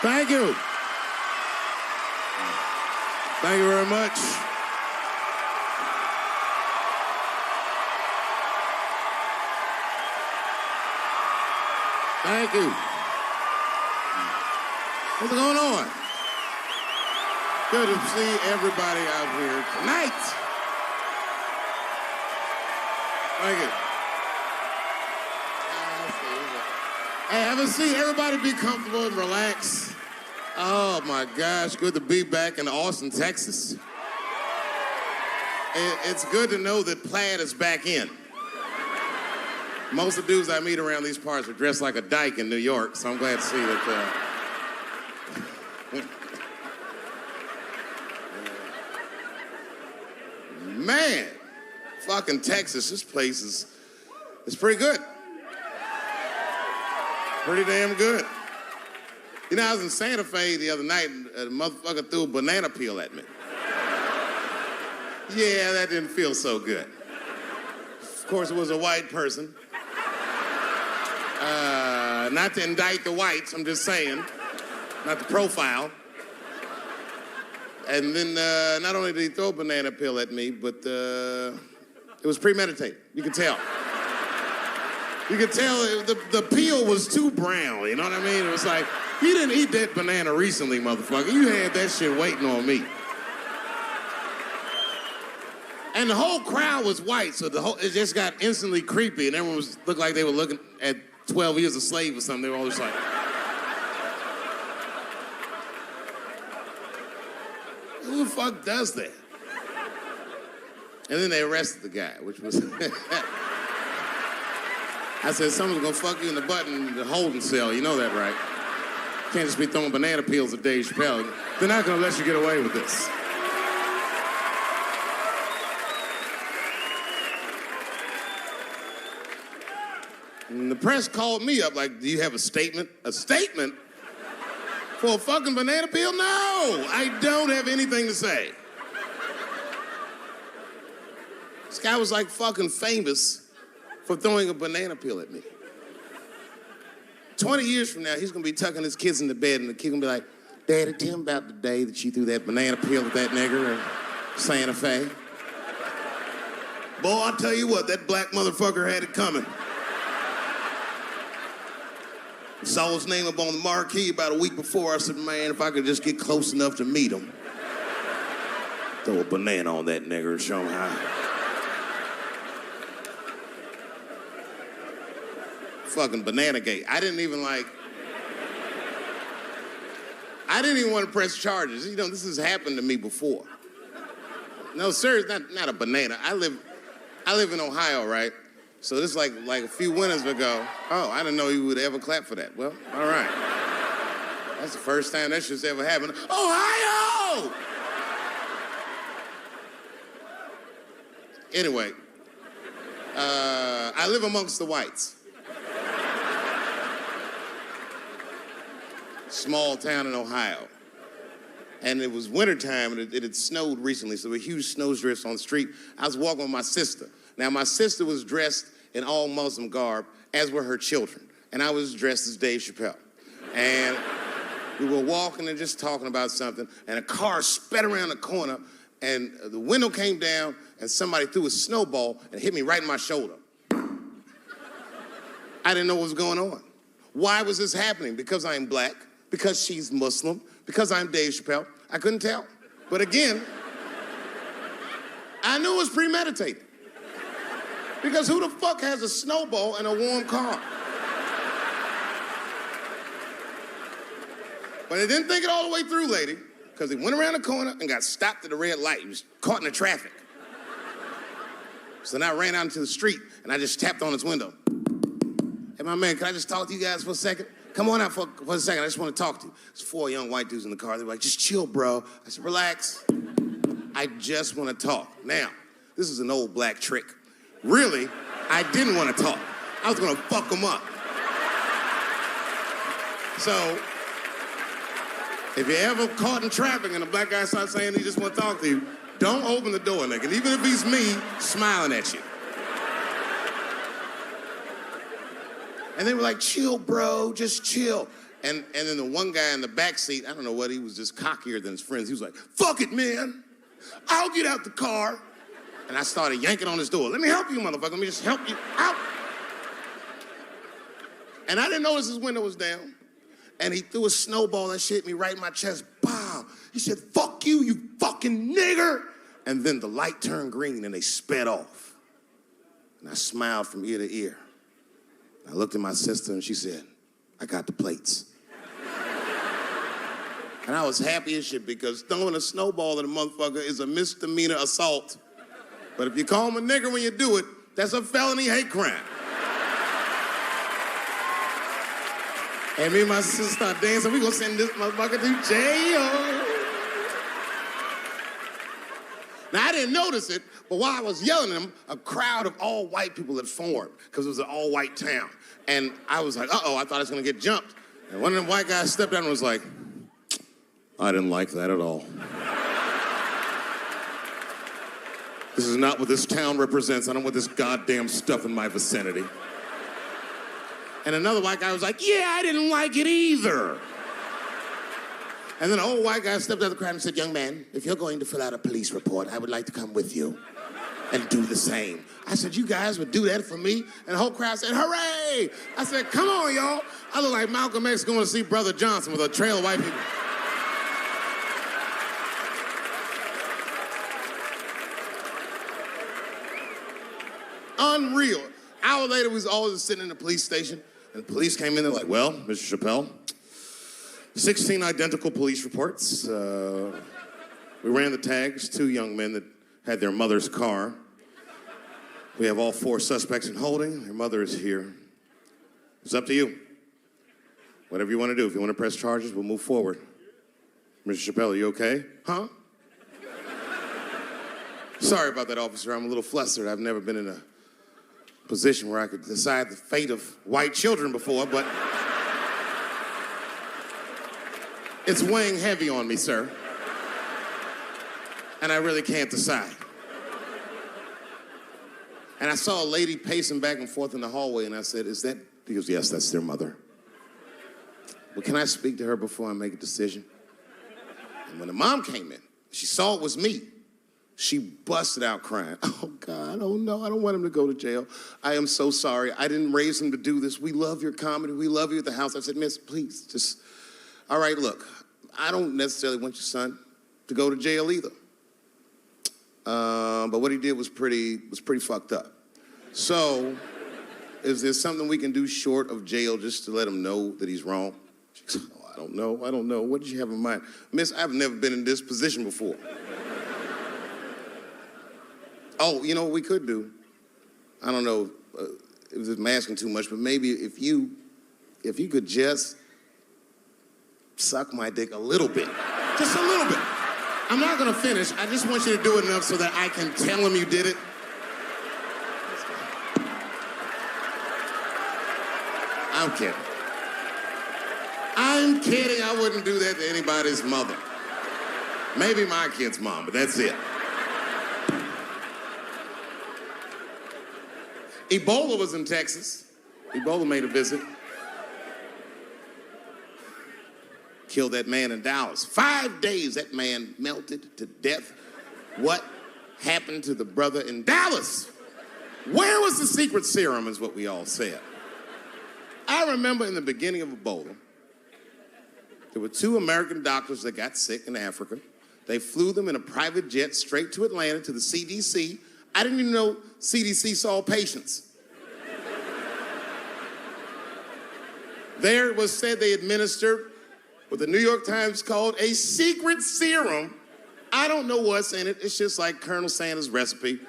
Thank you. Thank you very much. Thank you. What's going on? Good to see everybody out here tonight. Thank you. Hey, have a seat. Everybody be comfortable and relax. Oh my gosh, good to be back in Austin, Texas. It's good to know that plaid is back in. Most of the dudes I meet around these parts are dressed like a dyke in New York, so I'm glad to see that. Man, fucking Texas, this place is pretty good. Pretty damn good. You know, I was in Santa Fe the other night and a motherfucker threw a banana peel at me. Yeah, that didn't feel so good. Of course, it was a white person. Not to indict the whites, I'm just saying. Not to profile. And then not only did he throw a banana peel at me, but it was premeditated. You could tell. You could tell the peel was too brown, you know what I mean? It was like, you didn't eat that banana recently, motherfucker. You had that shit waiting on me. And the whole crowd was white, so it just got instantly creepy, and everyone looked like they were looking at 12 Years a Slave or something. They were all just like... Who the fuck does that? And then they arrested the guy, which was... I said, someone's gonna fuck you in the butt in the holding cell. You know that, right? Can't just be throwing banana peels at Dave Chappelle. They're not gonna let you get away with this. And the press called me up like, do you have a statement? A statement? For a fucking banana peel? No, I don't have anything to say. This guy was like fucking famous for throwing a banana peel at me. 20 years from now, he's gonna be tucking his kids in the bed and the kid gonna be like, Daddy, tell him about the day that you threw that banana peel at that nigger in Santa Fe. Boy, I'll tell you what, that black motherfucker had it coming. Saw his name up on the marquee about a week before. I said, man, if I could just get close enough to meet him, throw a banana on that nigger and show him how. Fucking banana gate. I didn't even want to press charges. You know, this has happened to me before. No, sir, it's not a banana. I live in Ohio, right? So this is like a few winters ago. Oh, I didn't know you would ever clap for that. Well, all right. That's the first time that shit's ever happened. Ohio! Anyway, I live amongst the whites. Small town in Ohio. And it was wintertime, and it had snowed recently, so there were huge snowdrifts on the street. I was walking with my sister. Now, my sister was dressed in all Muslim garb, as were her children. And I was dressed as Dave Chappelle. And we were walking and just talking about something, and a car sped around the corner, and the window came down, and somebody threw a snowball and hit me right in my shoulder. I didn't know what was going on. Why was this happening? Because I'm black, because she's Muslim, because I'm Dave Chappelle. I couldn't tell. But again, I knew it was premeditated. Because who the fuck has a snowball in a warm car? But they didn't think it all the way through, lady, because he went around the corner and got stopped at a red light. He was caught in the traffic. So then I ran out into the street and I just tapped on his window. Hey, my man, can I just talk to you guys for a second? Come on out for a second. I just want to talk to you. There's 4 young white dudes in the car. They were like, just chill, bro. I said, relax. I just want to talk. Now, this is an old black trick. Really, I didn't want to talk. I was going to fuck them up. So, if you're ever caught in traffic and a black guy starts saying he just want to talk to you, don't open the door, nigga. Even if he's me, smiling at you. And they were like, chill, bro, just chill. And then the one guy in the back seat, I don't know what, he was just cockier than his friends. He was like, fuck it, man. I'll get out the car. And I started yanking on his door. Let me help you, motherfucker. Let me just help you out. And I didn't notice his window was down. And he threw a snowball that shit hit me right in my chest. Pow. He said, fuck you, you fucking nigger. And then the light turned green and they sped off. And I smiled from ear to ear. I looked at my sister and she said, I got the plates. And I was happy as shit because throwing a snowball at a motherfucker is a misdemeanor assault. But if you call him a nigger when you do it, that's a felony hate crime. And me and my sister start dancing. We gonna send this motherfucker to jail. Now, I didn't notice it, but while I was yelling at him, a crowd of all white people had formed because it was an all-white town. And I was like, uh-oh, I thought I was gonna get jumped. And one of them white guys stepped down and was like, I didn't like that at all. This is not what this town represents. I don't want this goddamn stuff in my vicinity. And another white guy was like, yeah, I didn't like it either. And then an old white guy stepped out of the crowd and said, young man, if you're going to fill out a police report, I would like to come with you and do the same. I said, you guys would do that for me? And the whole crowd said, hooray! I said, come on, y'all. I look like Malcolm X going to see Brother Johnson with a trail of white people. Unreal. An hour later, we was all just sitting in the police station, and the police came in, they're like, well, Mr. Chappelle, 16 identical police reports. We ran the tags, 2 young men that had their mother's car. We have all 4 suspects in holding. Their mother is here. It's up to you. Whatever you want to do. If you want to press charges, we'll move forward. Mr. Chappelle, are you okay? Huh? Sorry about that, officer. I'm a little flustered. I've never been in a position where I could decide the fate of white children before, but it's weighing heavy on me, sir. And I really can't decide. And I saw a lady pacing back and forth in the hallway, and I said, is that? He goes, yes, that's their mother. Well, can I speak to her before I make a decision? And when the mom came in, she saw it was me. She busted out crying. Oh, God, oh, no, I don't want him to go to jail. I am so sorry. I didn't raise him to do this. We love your comedy. We love you at the house. I said, miss, please, just, all right, look, I don't necessarily want your son to go to jail either. But what he did was pretty fucked up. So, is there something we can do short of jail just to let him know that he's wrong? She goes, oh, I don't know. What did you have in mind? Miss, I've never been in this position before. Oh, you know what we could do? I don't know if I'm asking too much, but maybe if you could just suck my dick a little bit. Just a little bit. I'm not gonna finish. I just want you to do it enough so that I can tell him you did it. I'm kidding. I wouldn't do that to anybody's mother. Maybe my kid's mom, but that's it. Ebola was in Texas. Ebola made a visit. Killed that man in Dallas. 5 days, that man melted to death. What happened to the brother in Dallas? Where was the secret serum, is what we all said. I remember in the beginning of Ebola, there were 2 American doctors that got sick in Africa. They flew them in a private jet straight to Atlanta to the CDC. I didn't even know CDC saw patients. There it was said they administered what the New York Times called a secret serum. I don't know what's in it. It's just like Colonel Sanders' recipe.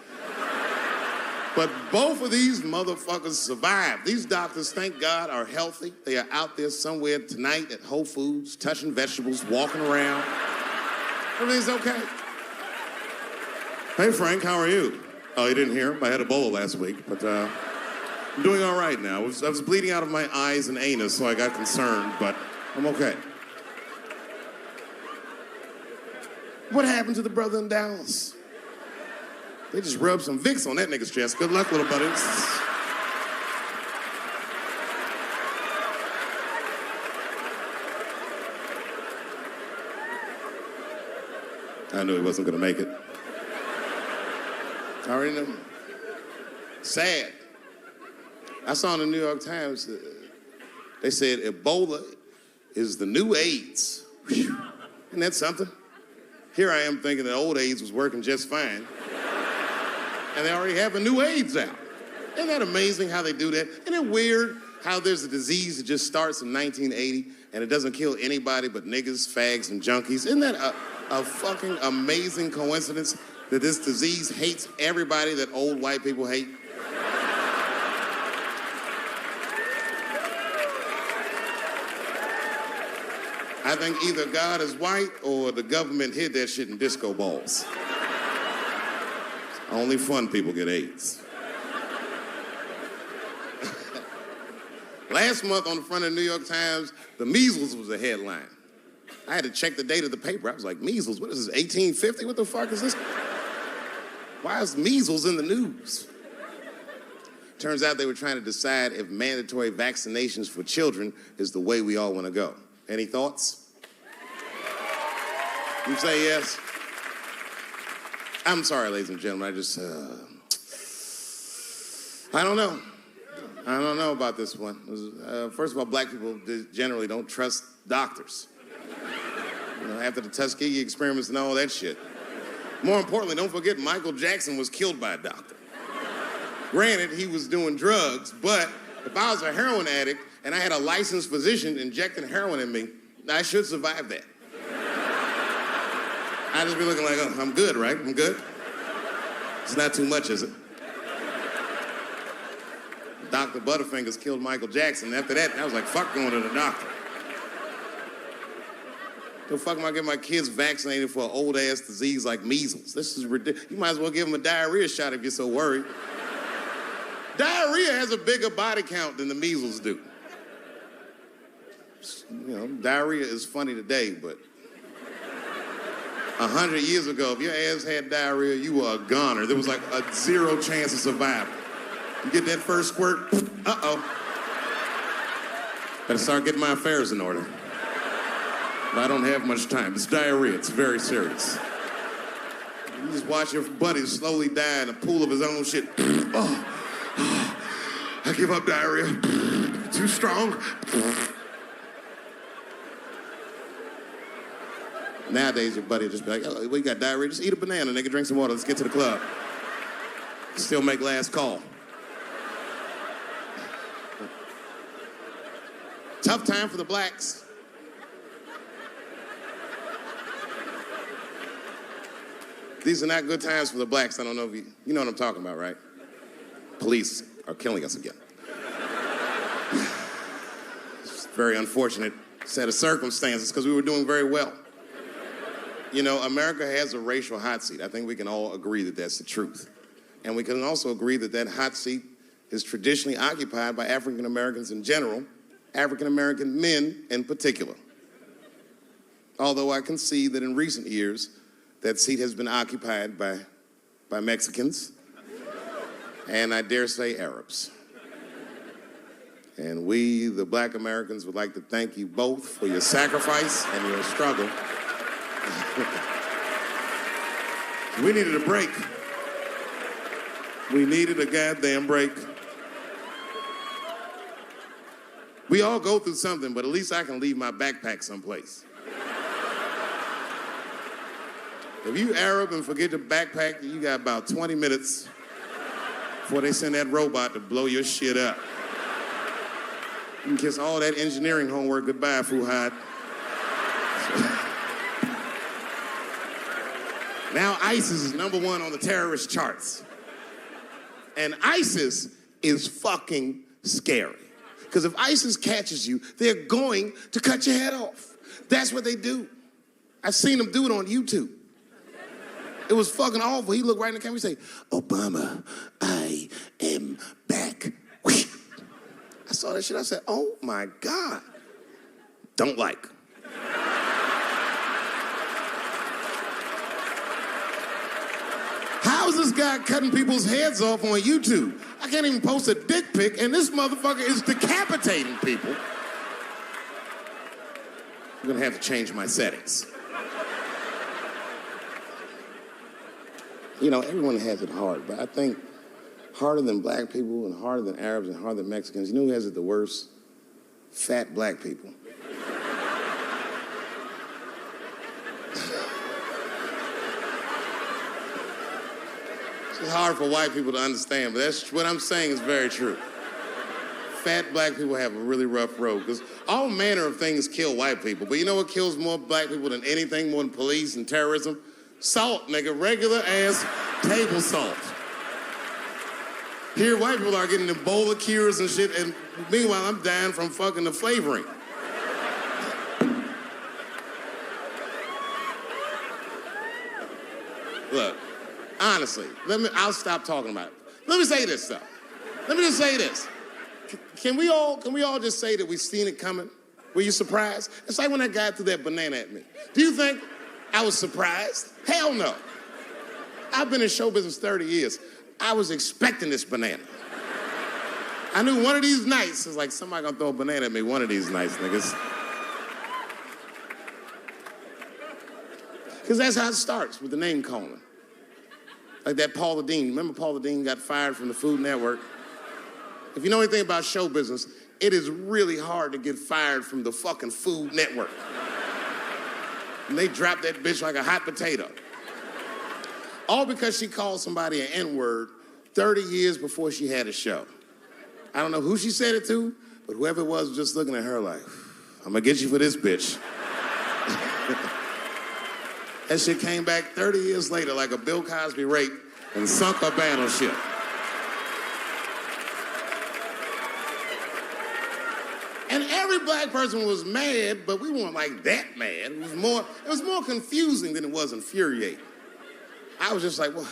But both of these motherfuckers survived. These doctors, thank God, are healthy. They are out there somewhere tonight at Whole Foods, touching vegetables, walking around. Everything's okay. Hey, Frank, how are you? Oh, you didn't hear him? I had Ebola last week, but I'm doing all right now. I was bleeding out of my eyes and anus, so I got concerned, but I'm okay. What happened to the brother in Dallas? They just rubbed some Vicks on that nigga's chest. Good luck, little buddies. I knew he wasn't gonna make it. I already knew. Sad. I saw in the New York Times, they said Ebola is the new AIDS. Whew. Isn't that something? Here I am thinking that old AIDS was working just fine. And they already have a new AIDS out. Isn't that amazing how they do that? Isn't it weird how there's a disease that just starts in 1980 and it doesn't kill anybody but niggas, fags, and junkies? Isn't that a fucking amazing coincidence that this disease hates everybody that old white people hate? I think either God is white or the government hid that shit in disco balls. Only fun people get AIDS. Last month on the front of the New York Times, the measles was a headline. I had to check the date of the paper. I was like, measles, what is this, 1850? What the fuck is this? Why is measles in the news? Turns out they were trying to decide if mandatory vaccinations for children is the way we all want to go. Any thoughts? You say yes? I'm sorry, ladies and gentlemen. I don't know. I don't know about this one. First of all, black people generally don't trust doctors. You know, after the Tuskegee experiments and all that shit. More importantly, don't forget Michael Jackson was killed by a doctor. Granted, he was doing drugs, but if I was a heroin addict and I had a licensed physician injecting heroin in me, I should survive that. I'd just be looking like, oh, I'm good, right? I'm good. It's not too much, is it? Dr. Butterfingers killed Michael Jackson. After that, I was like, fuck going to the doctor. The fuck am I getting my kids vaccinated for an old-ass disease like measles? This is ridiculous. You might as well give them a diarrhea shot if you're so worried. Diarrhea has a bigger body count than the measles do. You know, diarrhea is funny today, but 100 years ago, if your ass had diarrhea, you were a goner. There was like a 0 chance of survival. You get that first squirt, uh-oh. Better start getting my affairs in order. But I don't have much time. It's diarrhea. It's very serious. You just watch your buddy slowly die in a pool of his own shit. Oh, I give up diarrhea. Too strong. Nowadays, your buddy will just be like, oh, we got diarrhea. Just eat a banana, nigga. Drink some water. Let's get to the club. Still make last call. Tough time for the blacks. These are not good times for the blacks. I don't know if you know what I'm talking about, right? Police are killing us again. It's a very unfortunate set of circumstances because we were doing very well. You know, America has a racial hot seat. I think we can all agree that that's the truth. And we can also agree that that hot seat is traditionally occupied by African Americans in general, African American men in particular. Although I can see that in recent years, that seat has been occupied by Mexicans, and I dare say Arabs. And we, the black Americans, would like to thank you both for your sacrifice and your struggle. We needed a break. We needed a goddamn break. We all go through something, but at least I can leave my backpack someplace. If you Arab and forget your backpack, you got about 20 minutes before they send that robot to blow your shit up. You can kiss all that engineering homework goodbye, Fuhad. Now ISIS is #1 on the terrorist charts. And ISIS is fucking scary. Because if ISIS catches you, they're going to cut your head off. That's what they do. I've seen them do it on YouTube. It was fucking awful. He looked right in the camera and say, Obama, I am back. I saw that shit. I said, oh my God. Don't like. How is this guy cutting people's heads off on YouTube? I can't even post a dick pic, and this motherfucker is decapitating people. I'm gonna have to change my settings. You know, everyone has it hard, but I think harder than black people and harder than Arabs and harder than Mexicans, you know who has it the worst? Fat black people. It's hard for white people to understand, but that's what I'm saying is very true. Fat black people have a really rough road because all manner of things kill white people. But you know what kills more black people than anything, more than police and terrorism? Salt, nigga, regular ass table salt. Here, white people are getting Ebola cures and shit, and meanwhile, I'm dying from fucking the flavoring. Look, honestly, I'll stop talking about it. Let me say this, though. Let me just say this. Can we all just say that we've seen it coming? Were you surprised? It's like when that guy threw that banana at me. Do you think I was surprised? Hell no. I've been in show business 30 years. I was expecting this banana. I knew one of these nights, it's like somebody gonna throw a banana at me one of these nights, niggas. Because that's how it starts, with the name calling. Like that Paula Deen. Remember Paula Deen got fired from the Food Network? If you know anything about show business, it is really hard to get fired from the fucking Food Network. And they dropped that bitch like a hot potato. All because she called somebody an N-word 30 years before she had a show. I don't know who she said it to, but whoever it was just looking at her like, I'm gonna get you for this bitch. That shit came back 30 years later like a Bill Cosby rape and sunk a battleship. And every black person was mad, but we weren't like that mad. It was more confusing than it was infuriating. I was just like, well,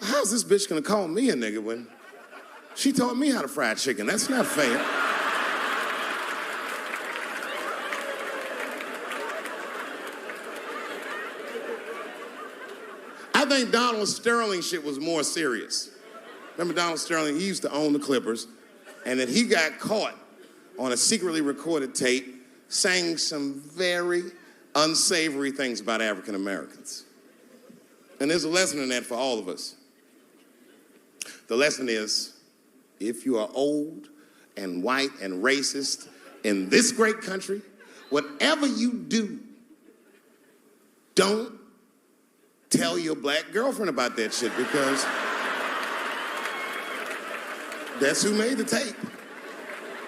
how's this bitch gonna call me a nigga when she taught me how to fry chicken? That's not fair. I think Donald Sterling shit was more serious. Remember Donald Sterling? He used to own the Clippers, and then he got caught on a secretly recorded tape saying some very unsavory things about African Americans. And there's a lesson in that for all of us. The lesson is, if you are old and white and racist in this great country, whatever you do, don't tell your black girlfriend about that shit, because that's who made the tape.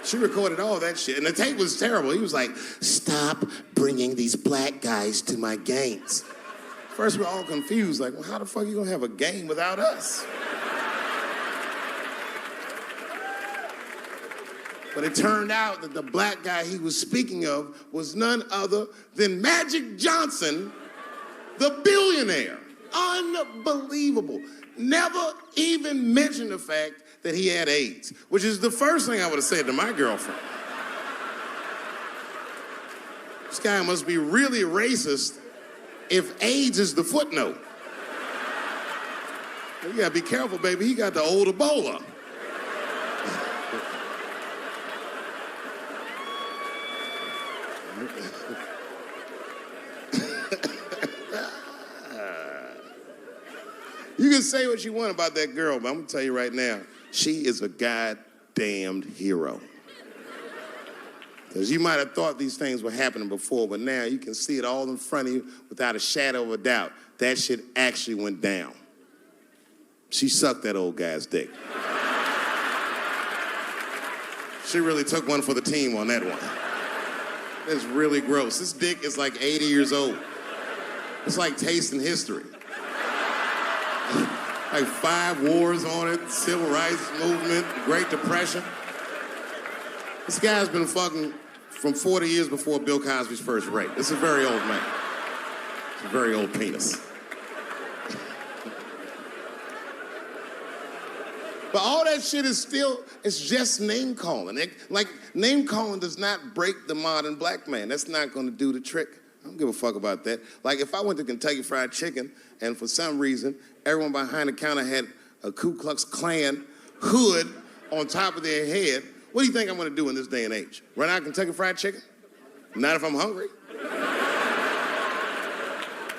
She recorded all that shit, and the tape was terrible. He was like, stop bringing these black guys to my games. First, we're all confused, like, well, how the fuck are you gonna have a game without us? But it turned out that the black guy he was speaking of was none other than Magic Johnson, the billionaire. Unbelievable. Never even mentioned the fact that he had AIDS, which is the first thing I would have said to my girlfriend. This guy must be really racist if AIDS is the footnote. You gotta be careful, baby. He got the old Ebola. You can say what you want about that girl, but I'm gonna tell you right now, she is a goddamned hero. Because you might have thought these things were happening before, but now you can see it all in front of you without a shadow of a doubt. That shit actually went down. She sucked that old guy's dick. She really took one for the team on that one. That's really gross. This dick is like 80 years old. It's like tasting history. Like 5 wars on it, civil rights movement, Great Depression. This guy's been fucking from 40 years before Bill Cosby's first rape. It's a very old man. It's a very old penis. But all that shit is still, it's just name calling. Like, name calling does not break the modern black man. That's not gonna do the trick. I don't give a fuck about that. Like, if I went to Kentucky Fried Chicken and for some reason everyone behind the counter had a Ku Klux Klan hood on top of their head, what do you think I'm gonna do in this day and age? Run out Kentucky Fried Chicken? Not if I'm hungry.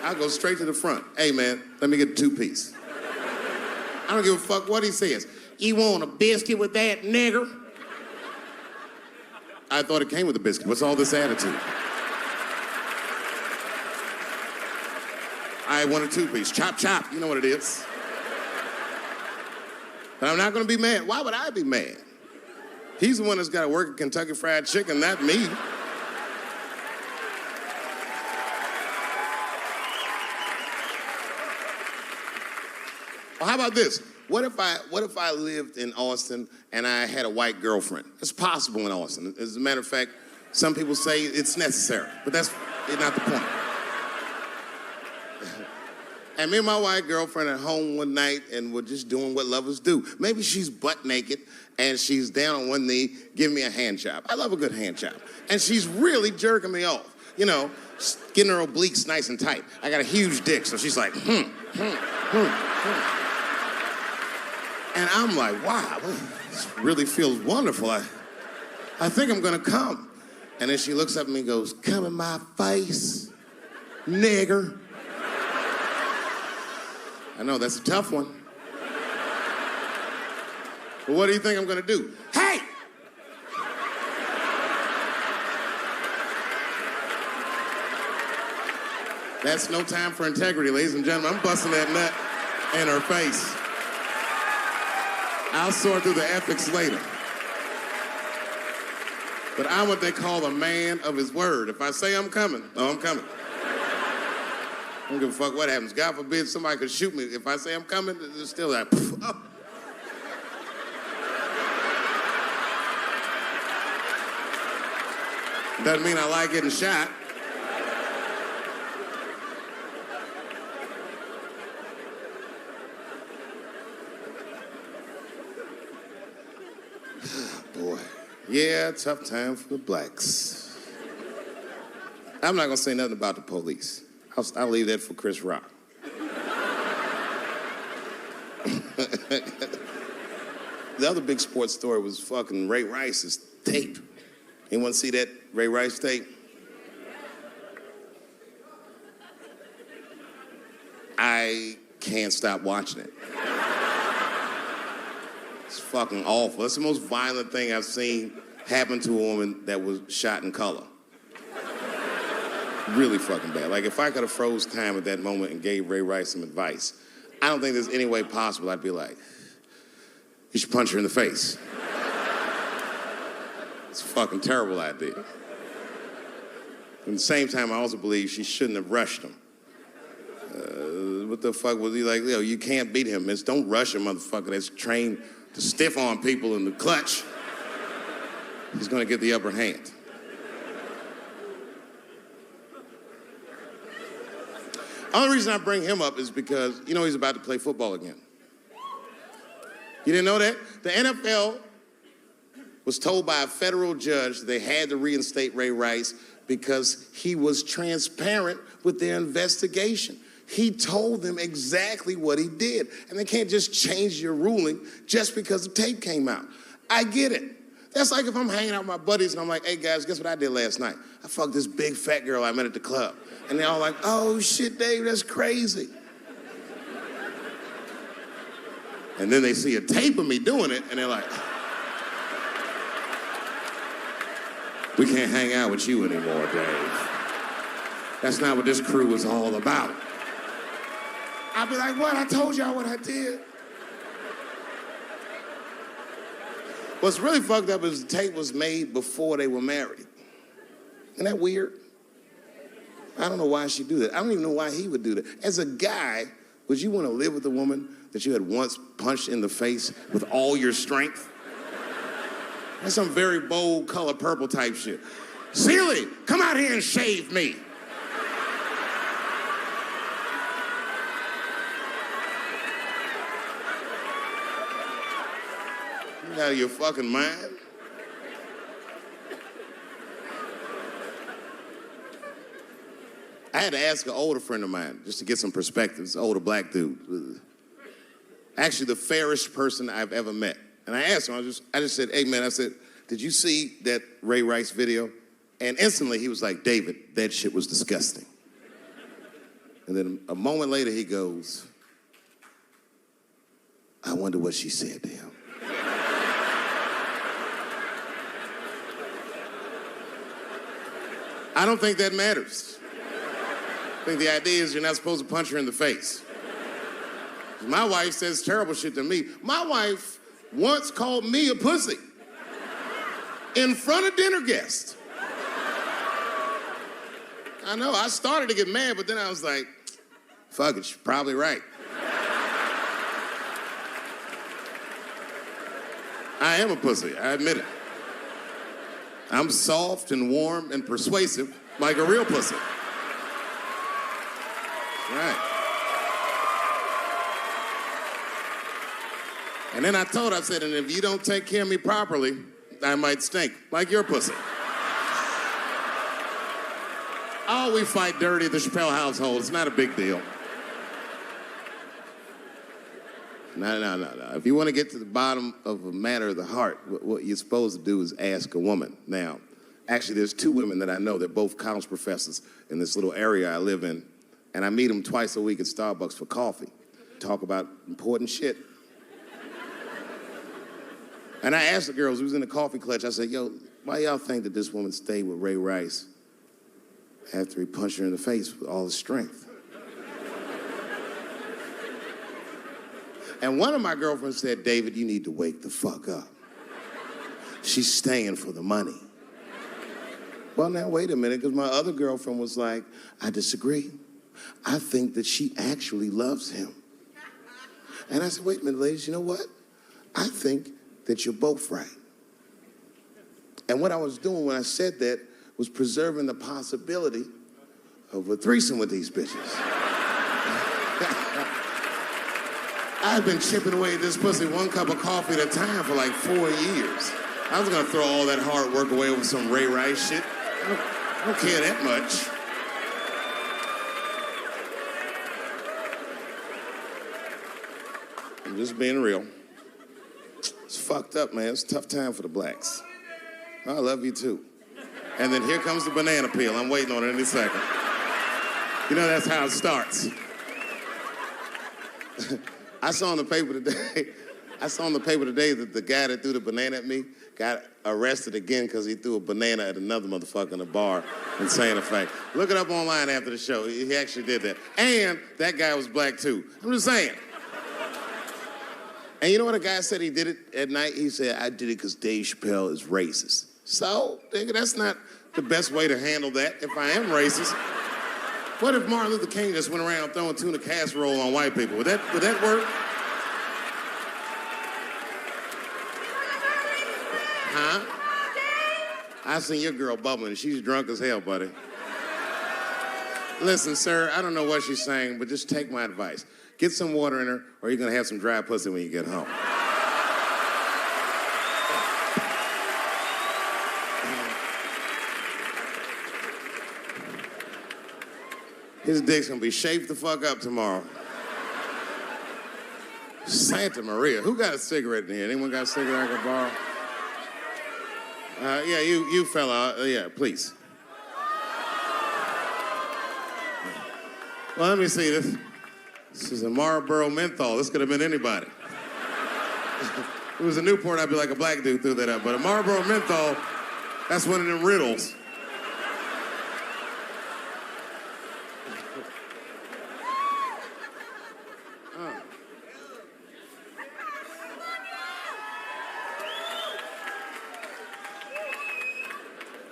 I'll go straight to the front. Hey man, let me get a 2-piece. I don't give a fuck what he says. You want a biscuit with that, nigger? I thought it came with a biscuit. What's all this attitude? I want a two-piece. Chop, chop. You know what it is. But I'm not going to be mad. Why would I be mad? He's the one that's got to work at Kentucky Fried Chicken, not me. Well, how about this? What if I lived in Austin and I had a white girlfriend? It's possible in Austin. As a matter of fact, some people say it's necessary, but that's not the point. And me and my white girlfriend at home one night, and we're just doing what lovers do. Maybe she's butt naked, and she's down on one knee, giving me a hand job. I love a good hand job. And she's really jerking me off. You know, getting her obliques nice and tight. I got a huge dick, so she's like, And I'm like, wow, this really feels wonderful. I think I'm gonna come. And then she looks up at me and goes, come in my face, nigger. I know, that's a tough one. But what do you think I'm gonna do? Hey! That's no time for integrity, ladies and gentlemen. I'm busting that nut in her face. I'll sort through the ethics later. But I'm what they call a man of his word. If I say I'm coming, I'm coming. I don't give a fuck what happens. God forbid somebody could shoot me. If I say I'm coming, it's still like, oh. Doesn't mean I like getting shot. Boy, yeah, tough time for the blacks. I'm not gonna say nothing about the police. I'll leave that for Chris Rock. The other big sports story was fucking Ray Rice's tape. Anyone see that Ray Rice tape? I can't stop watching it. It's fucking awful. It's the most violent thing I've seen happen to a woman that was shot in color. Really fucking bad. Like, if I could have froze time at that moment and gave Ray Rice some advice, I don't think there's any way possible I'd be like, you should punch her in the face. It's a fucking terrible idea. At the same time, I also believe she shouldn't have rushed him. What the fuck was he like? Yo, you can't beat him. It's don't rush a motherfucker that's trained to stiff arm people in the clutch. He's gonna get the upper hand. Only reason I bring him up is because, you know, he's about to play football again. You didn't know that? The NFL was told by a federal judge that they had to reinstate Ray Rice because he was transparent with their investigation. He told them exactly what he did. And they can't just change your ruling just because the tape came out. I get it. That's like if I'm hanging out with my buddies and I'm like, hey guys, guess what I did last night? I fucked this big fat girl I met at the club. And they're all like, oh shit, Dave, that's crazy. And then they see a tape of me doing it and they're like, we can't hang out with you anymore, Dave. That's not what this crew is all about. I'll be like, what? I told y'all what I did. What's really fucked up is the tape was made before they were married. Isn't that weird? I don't know why she'd do that. I don't even know why he would do that. As a guy, would you want to live with a woman that you had once punched in the face with all your strength? That's some very bold color purple type shit. Sealy, come out here and shave me. You out of your fucking mind? I had to ask an older friend of mine just to get some perspective. This older black dude. Actually, the fairest person I've ever met. And I asked him, I just said, hey man, I said, did you see that Ray Rice video? And instantly he was like, David, that shit was disgusting. And then a moment later he goes, I wonder what she said to him. I don't think that matters. I think the idea is you're not supposed to punch her in the face. My wife says terrible shit to me. My wife once called me a pussy in front of dinner guests. I know, I started to get mad, but then I was like, fuck it, she's probably right. I am a pussy, I admit it. I'm soft and warm and persuasive like a real pussy. Right. And then I told her, I said, and if you don't take care of me properly, I might stink like your pussy. Oh, we fight dirty at the Chappelle household. It's not a big deal. No. If you want to get to the bottom of a matter of the heart, what you're supposed to do is ask a woman. Now, actually, there's two women that I know. They're both college professors in this little area I live in. And I meet them twice a week at Starbucks for coffee. Talk about important shit. And I asked the girls who was in the coffee clutch, I said, yo, why y'all think that this woman stayed with Ray Rice after he punched her in the face with all his strength? And one of my girlfriends said, David, you need to wake the fuck up. She's staying for the money. Well, now, wait a minute, because my other girlfriend was like, I disagree. I think that she actually loves him. And I said, wait a minute, ladies, you know what? I think that you're both right. And what I was doing when I said that was preserving the possibility of a threesome with these bitches. I've been chipping away at this pussy one cup of coffee at a time for like 4 years. I was gonna throw all that hard work away over some Ray Rice shit. I don't care that much. I'm just being real. It's fucked up, man. It's a tough time for the blacks. I love you too. And then here comes the banana peel. I'm waiting on it any second. You know, that's how it starts. I saw in the paper today that the guy that threw the banana at me got arrested again because he threw a banana at another motherfucker in a bar in Santa Fe. Look it up online after the show. He actually did that. And that guy was black too. I'm just saying. And you know what a guy said he did it at night? He said, I did it because Dave Chappelle is racist. So, nigga, that's not the best way to handle that if I am racist. What if Martin Luther King just went around throwing tuna casserole on white people? Would that work? Huh? I seen your girl bubbling. She's drunk as hell, buddy. Listen, sir, I don't know what she's saying, but just take my advice. Get some water in her, or you're gonna have some dry pussy when you get home. His dick's gonna be shaved the fuck up tomorrow. Santa Maria. Who got a cigarette in here? Anyone got a cigarette I can borrow? Yeah, you fella. Yeah, please. Well, let me see this. This is a Marlboro menthol. This could have been anybody. If it was a Newport, I'd be like a black dude threw that up. But a Marlboro menthol, that's one of them riddles.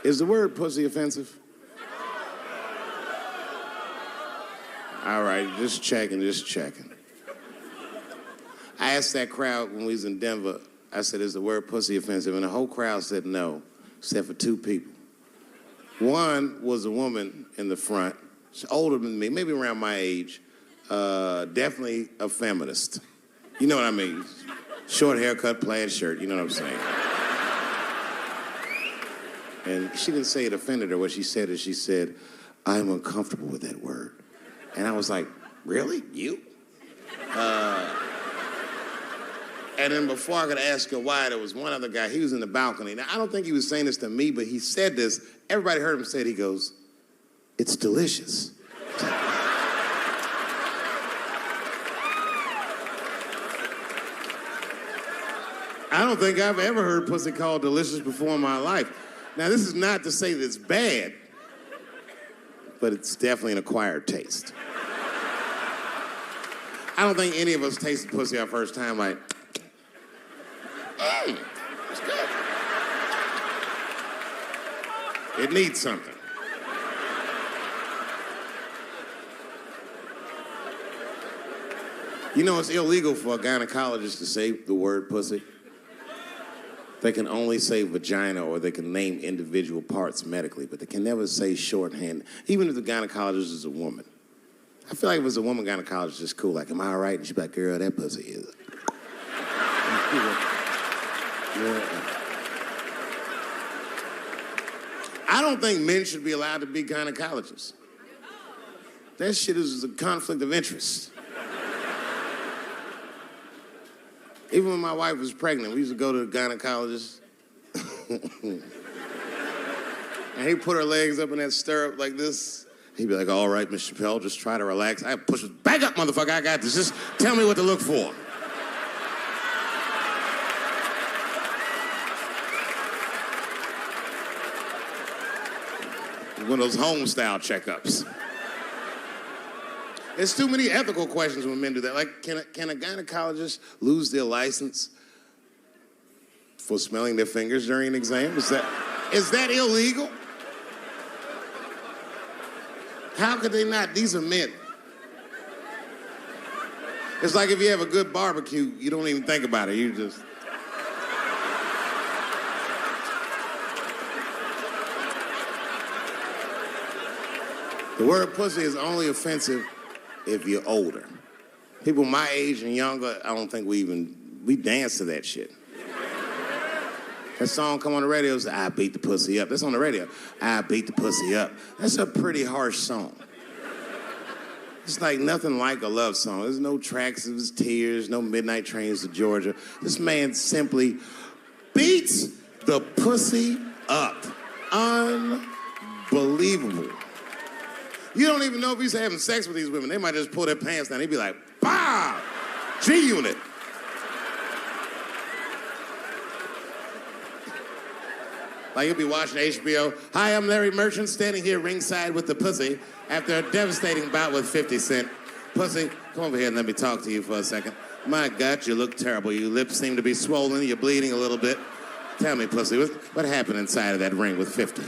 Is the word pussy offensive? All right, just checking. I asked that crowd when we was in Denver, I said, is the word pussy offensive? And the whole crowd said no, except for two people. One was a woman in the front, she's older than me, maybe around my age, definitely a feminist. You know what I mean? Short haircut, plaid shirt, you know what I'm saying? And she didn't say it offended her. What she said is, she said, I'm uncomfortable with that word. And I was like, really? You? And then before I could ask her why, there was one other guy, he was in the balcony. Now, I don't think he was saying this to me, but he said this. Everybody heard him say it. He goes, it's delicious. I don't think I've ever heard pussy called delicious before in my life. Now, this is not to say that it's bad, but it's definitely an acquired taste. I don't think any of us tasted pussy our first time like, it's good. It needs something. You know, it's illegal for a gynecologist to say the word pussy. They can only say vagina or they can name individual parts medically, but they can never say shorthand, even if the gynecologist is a woman. I feel like if it's a woman gynecologist, it's cool. Like, am I all right? And she'd be like, girl, that pussy is. I don't think men should be allowed to be gynecologists. That shit is a conflict of interest. Even when my wife was pregnant, we used to go to the gynecologist. And he'd put her legs up in that stirrup like this. He'd be like, all right, Miss Chappelle, just try to relax. I push it, back up, motherfucker, I got this. Just tell me what to look for. One of those home-style checkups. There's too many ethical questions when men do that. Like, can a gynecologist lose their license for smelling their fingers during an exam? Is that illegal? How could they not? These are men. It's like if you have a good barbecue, you don't even think about it. You just... The word pussy is only offensive if you're older. People my age and younger, I don't think we dance to that shit. That song come on the radio, it's I beat the pussy up. That's on the radio. I beat the pussy up. That's a pretty harsh song. It's like nothing like a love song. There's no tracks, there's tears, no midnight trains to Georgia. This man simply beats the pussy up. Unbelievable. You don't even know if he's having sex with these women. They might just pull their pants down. He'd be like, bah! G-Unit. Like you'll be watching HBO. Hi, I'm Larry Merchant, standing here ringside with the pussy after a devastating bout with 50 Cent. Pussy, come over here and let me talk to you for a second. My God, you look terrible. Your lips seem to be swollen. You're bleeding a little bit. Tell me, pussy, what happened inside of that ring with 50?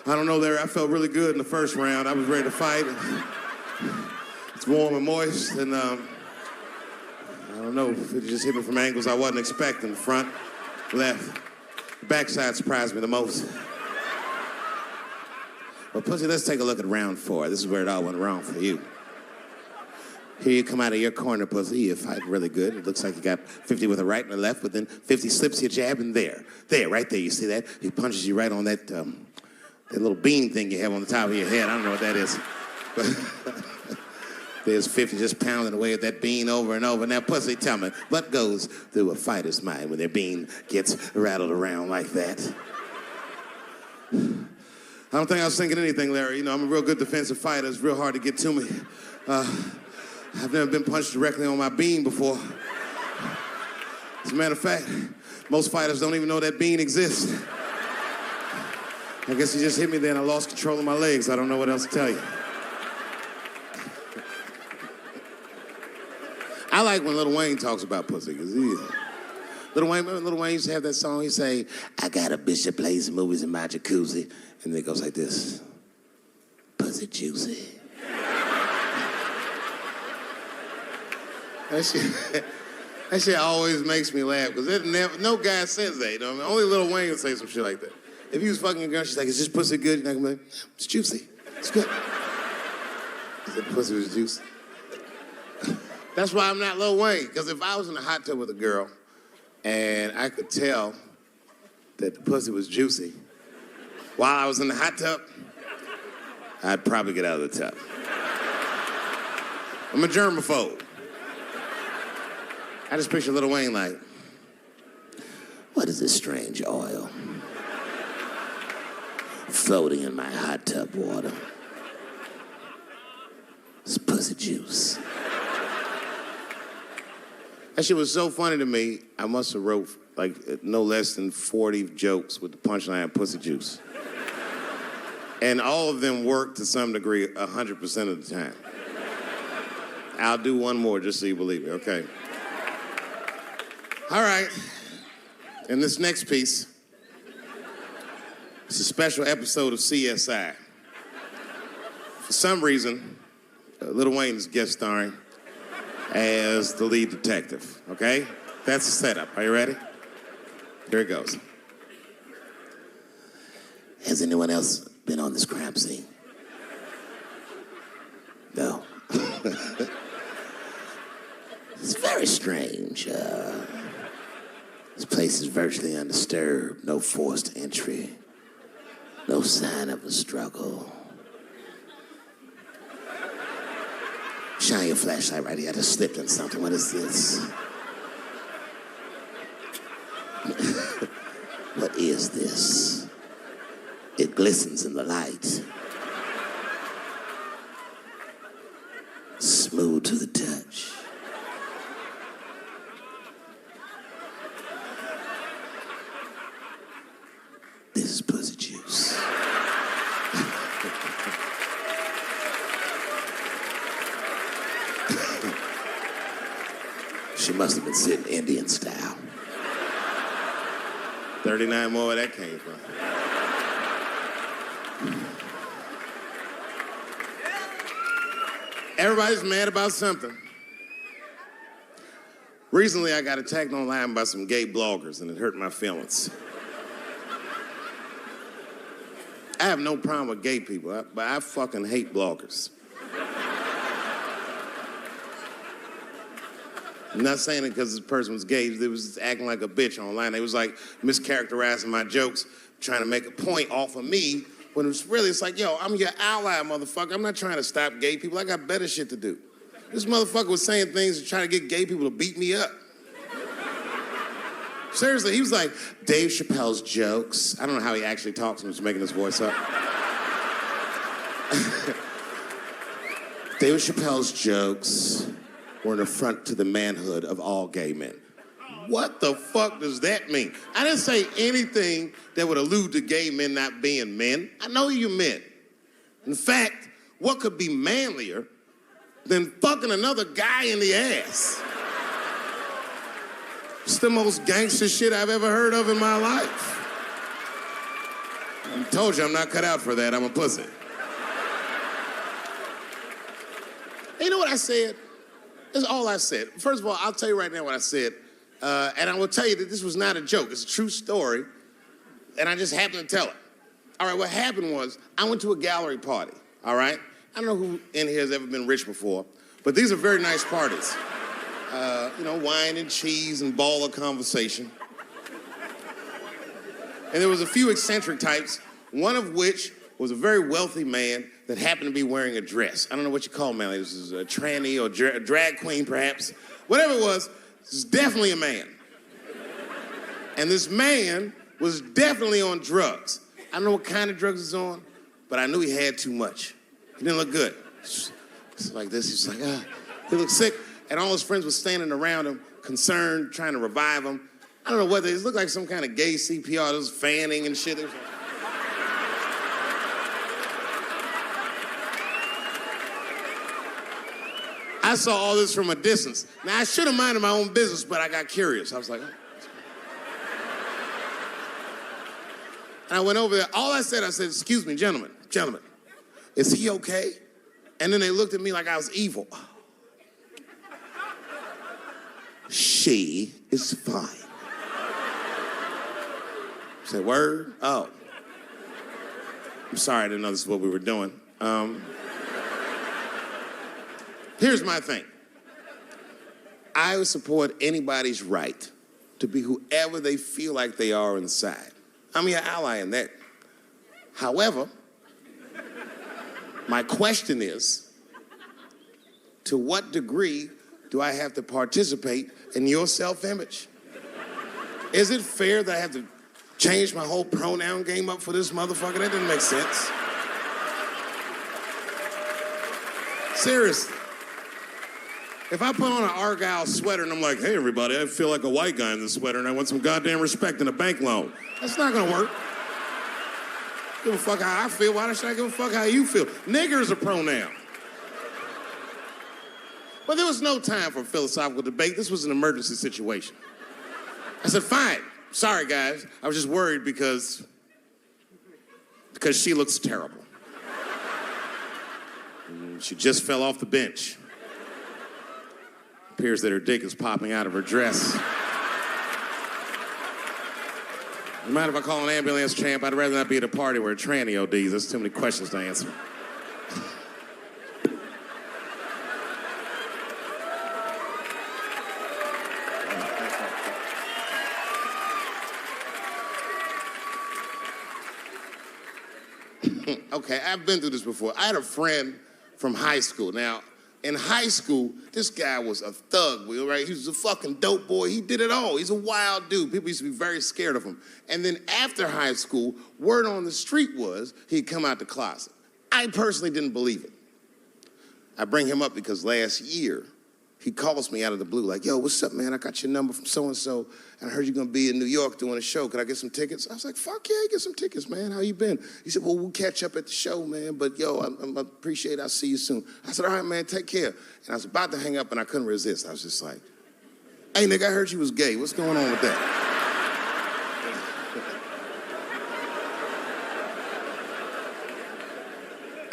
I don't know, Larry. I felt really good in the first round. I was ready to fight. It's warm and moist, and I don't know. It just hit me from angles I wasn't expecting. Front, left. The backside surprised me the most. Well, pussy, let's take a look at round 4. This is where it all went wrong for you. Here you come out of your corner, pussy. You fight really good. It looks like you got 50 with a right and a left, but then 50 slips your jab, and there, right there, you see that? He punches you right on that little bean thing you have on the top of your head. I don't know what that is. But there's 50 just pounding away at that bean over and over. Now, pussy, tell me, what goes through a fighter's mind when their bean gets rattled around like that? I don't think I was thinking anything, Larry. You know, I'm a real good defensive fighter. It's real hard to get to me. I've never been punched directly on my bean before. As a matter of fact, most fighters don't even know that bean exists. I guess he just hit me there and I lost control of my legs. I don't know what else to tell you. I like when Lil Wayne talks about pussy, because Lil Wayne used to have that song. He'd say, I got a bitch that plays movies in my jacuzzi. And then it goes like this. Pussy juicy. That shit always makes me laugh, because no guy says that, you know what I mean? Only Lil Wayne would say some shit like that. If he was fucking a girl, she's like, is this pussy good? You're not gonna be like, it's juicy. It's good. He said pussy was juicy. That's why I'm not Lil Wayne, because if I was in a hot tub with a girl and I could tell that the pussy was juicy while I was in the hot tub, I'd probably get out of the tub. I'm a germaphobe. I just picture Lil Wayne like, what is this strange oil floating in my hot tub water? It's pussy juice. That shit was so funny to me, I must have wrote like no less than 40 jokes with the punchline pussy juice. And all of them worked to some degree 100% of the time. I'll do one more just so you believe me, okay? All right, and this next piece, it's a special episode of CSI. For some reason, Lil Wayne is guest starring as the lead detective, okay? That's the setup. Are you ready? Here it goes. Has anyone else been on this crime scene? No. It's very strange. This place is virtually undisturbed. No forced entry. No sign of a struggle. Shine your flashlight right here. I just slipped in something. What is this? What is this? It glistens in the light. Smooth to the touch. This is pussy juice. She must have been sitting Indian style. 39 more where that came from. Everybody's mad about something. Recently, I got attacked online by some gay bloggers, and it hurt my feelings. I have no problem with gay people, but I fucking hate bloggers. I'm not saying it because this person was gay. They was acting like a bitch online. They was like mischaracterizing my jokes, trying to make a point off of me, when it's like, yo, I'm your ally, motherfucker. I'm not trying to stop gay people. I got better shit to do. This motherfucker was saying things to try to get gay people to beat me up. Seriously, he was like, Dave Chappelle's jokes. I don't know how he actually talks. I'm just making his voice up. Dave Chappelle's jokes were an affront to the manhood of all gay men. What the fuck does that mean? I didn't say anything that would allude to gay men not being men. I know you men. In fact, what could be manlier than fucking another guy in the ass? It's the most gangster shit I've ever heard of in my life. I told you I'm not cut out for that. I'm a pussy. You know what I said? That's all I said. First of all, I'll tell you right now what I said. And I will tell you that this was not a joke. It's a true story. And I just happened to tell it. All right, what happened was I went to a gallery party, all right? I don't know who in here has ever been rich before, but these are very nice parties. Wine and cheese and ball of conversation. And there was a few eccentric types, one of which was a very wealthy man that happened to be wearing a dress. I don't know what you call him, man. This is a tranny or a drag queen, perhaps. Whatever it was, this is definitely a man. And this man was definitely on drugs. I don't know what kind of drugs he's on, but I knew he had too much. He didn't look good. It's like this. He's like, he looked sick. And all his friends were standing around him, concerned, trying to revive him. I don't know whether it looked like some kind of gay CPR. There was fanning and shit. I saw all this from a distance. Now, I should have minded my own business, but I got curious. I was like, oh. And I went over there. All I said, excuse me, gentlemen, is he okay? And then they looked at me like I was evil. She is fine. I said, word? Oh. I'm sorry, I didn't know this is what we were doing. Here's my thing. I would support anybody's right to be whoever they feel like they are inside. I'm your ally in that. However, my question is, to what degree do I have to participate in your self-image? Is it fair that I have to change my whole pronoun game up for this motherfucker? That didn't make sense. Seriously. If I put on an Argyle sweater and I'm like, hey, everybody, I feel like a white guy in this sweater and I want some goddamn respect and a bank loan, that's not gonna work. Give a fuck how I feel. Why should I give a fuck how you feel? Nigger is a pronoun. But there was no time for philosophical debate. This was an emergency situation. I said, fine. Sorry, guys. I was just worried because she looks terrible. She just fell off the bench. Appears that her dick is popping out of her dress. You mind if I call an ambulance, champ? I'd rather not be at a party where a tranny ODs. There's too many questions to answer. Okay, I've been through this before. I had a friend from high school. Now, in high school, this guy was a thug, right? He was a fucking dope boy. He did it all. He's a wild dude. People used to be very scared of him. And then after high school, word on the street was he'd come out the closet. I personally didn't believe it. I bring him up because last year, he calls me out of the blue like, yo, what's up, man? I got your number from so-and-so, and I heard you're going to be in New York doing a show. Could I get some tickets? I was like, fuck yeah, get some tickets, man. How you been? He said, well, we'll catch up at the show, man, but yo, I appreciate it. I'll see you soon. I said, all right, man, take care. And I was about to hang up, and I couldn't resist. I was just like, hey, nigga, I heard you was gay. What's going on with that?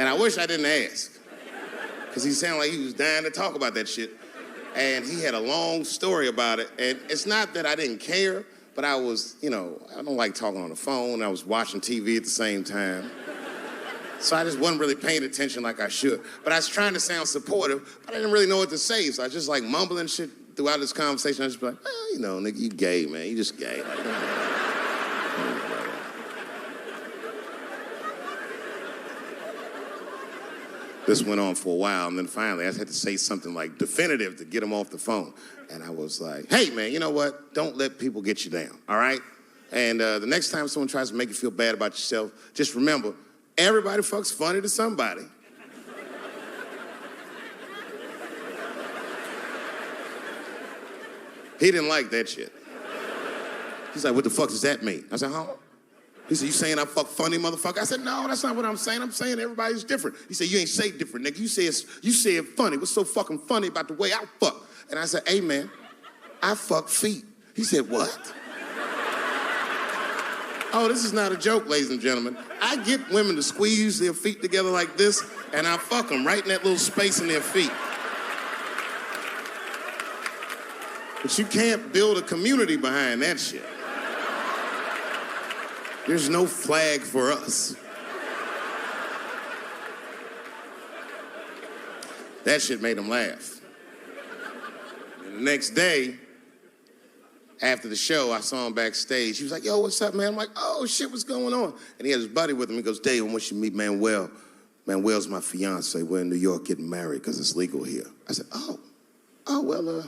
And I wish I didn't ask, because he sounded like he was dying to talk about that shit. And he had a long story about it. And it's not that I didn't care, but I was, I don't like talking on the phone. I was watching TV at the same time. So I just wasn't really paying attention like I should. But I was trying to sound supportive, but I didn't really know what to say. So I was just like mumbling shit throughout this conversation. I was just like, well, nigga, you gay, man. You just gay. Like, This went on for a while, and then finally I had to say something like definitive to get him off the phone. And I was like, hey, man, you know what? Don't let people get you down, all right? And the next time someone tries to make you feel bad about yourself, just remember, everybody fucks funny to somebody. He didn't like that shit. He's like, what the fuck does that mean? I said, huh? He said, you saying I fuck funny, motherfucker? I said, no, that's not what I'm saying. I'm saying everybody's different. He said, you ain't say different, nigga. You say it funny. What's so fucking funny about the way I fuck? And I said, hey, man, I fuck feet. He said, what? Oh, this is not a joke, ladies and gentlemen. I get women to squeeze their feet together like this, and I fuck them right in that little space in their feet. But you can't build a community behind that shit. There's no flag for us. That shit made him laugh. And the next day, after the show, I saw him backstage. He was like, yo, what's up, man? I'm like, oh, shit, what's going on? And he had his buddy with him. He goes, Dave, I want you to meet Manuel. Manuel's my fiance. We're in New York getting married because it's legal here. I said, well,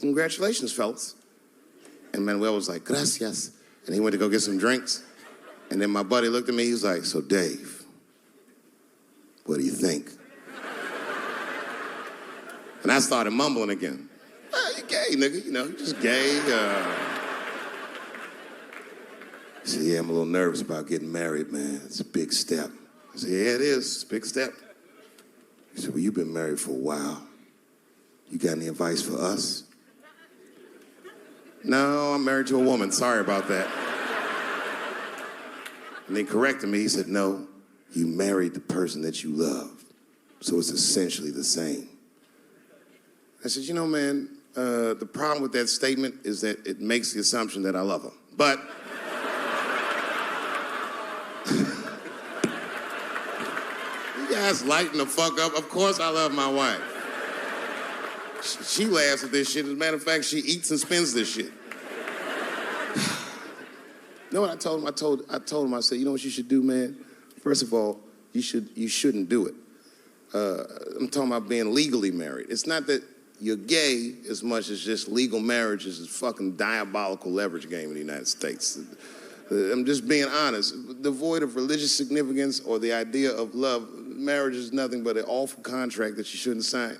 congratulations, fellas. And Manuel was like, gracias. And he went to go get some drinks. And then my buddy looked at me, he was like, so Dave, what do you think? And I started mumbling again. You gay, nigga, you just gay. He said, yeah, I'm a little nervous about getting married, man. It's a big step. I said, yeah, it is. It's a big step. He said, well, you've been married for a while. You got any advice for us? No, I'm married to a woman. Sorry about that. And he corrected me. He said, no, you married the person that you love. So it's essentially the same. I said, man, the problem with that statement is that it makes the assumption that I love her. But you guys lighten the fuck up. Of course I love my wife. She laughs at this shit. As a matter of fact, she eats and spends this shit. You know what I told him? I told him, I said, you know what you should do, man? First of all, you shouldn't do it. I'm talking about being legally married. It's not that you're gay as much as just legal marriage is a fucking diabolical leverage game in the United States. I'm just being honest. Devoid of religious significance or the idea of love, marriage is nothing but an awful contract that you shouldn't sign.